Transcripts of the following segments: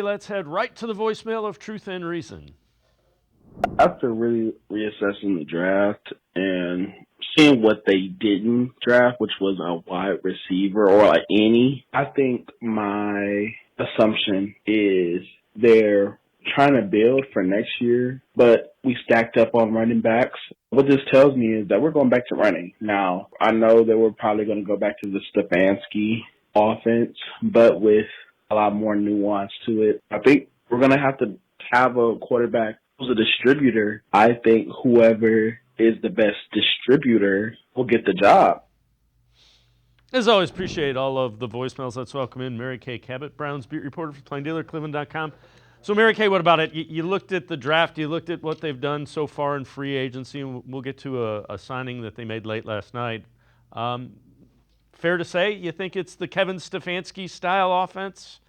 Let's head right to the voicemail of Truth and Reason. After really reassessing the draft and seeing what they didn't draft, which was a wide receiver or like any, I think my assumption is they're trying to build for next year, but we stacked up on running backs. What this tells me is that we're going back to running. Now, I know that we're probably going to go back to the Stefanski offense, but with a lot more nuance to it. I think we're going to have a quarterback who's a distributor. I think whoever is the best distributor will get the job. As always, appreciate all of the voicemails. Let's welcome in Mary Kay Cabot, Browns beat reporter for Plain Dealer, cleveland.com. So, Mary Kay, what about it? You looked at the draft. You looked at what they've done so far in free agency, and we'll get to a signing that they made late last night. Fair to say you think it's the Kevin Stefanski style offense?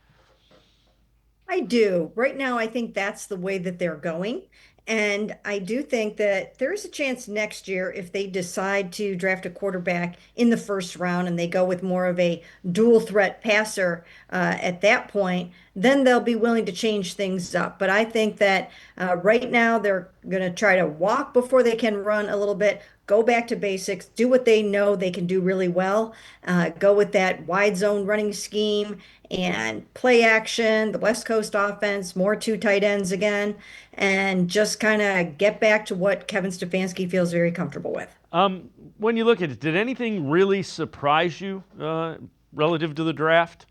I do. Right now, I think that's the way that they're going. And I do think that there is a chance next year if they decide to draft a quarterback in the first round and they go with more of a dual threat passer at that point, then they'll be willing to change things up. But I think that right now they're going to try to walk before they can run a little bit, go back to basics, do what they know they can do really well, go with that wide zone running scheme and play action, the West Coast offense, more two tight ends again, and just kind of get back to what Kevin Stefanski feels very comfortable with. When you look at it, did anything really surprise you relative to the draft?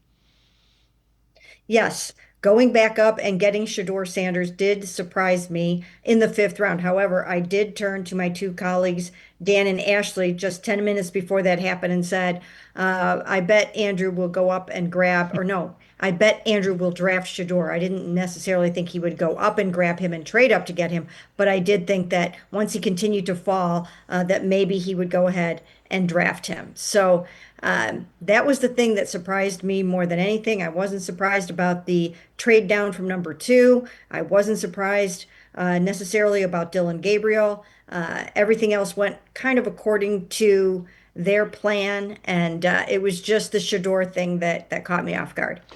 Yes, going back up and getting Shador Sanders did surprise me in the fifth round. However, I did turn to my two colleagues, Dan and Ashley, just 10 minutes before that happened and said, I bet Andrew will go up and grab, or no, I bet Andrew will draft Shador. I didn't necessarily think he would go up and grab him and trade up to get him, but I did think that once he continued to fall, that maybe he would go ahead and draft him. So that was the thing that surprised me more than anything. I wasn't surprised about the trade down from number two. I wasn't surprised necessarily about Dylan Gabriel. Everything else went kind of according to their plan, and it was just the Shador thing that caught me off guard.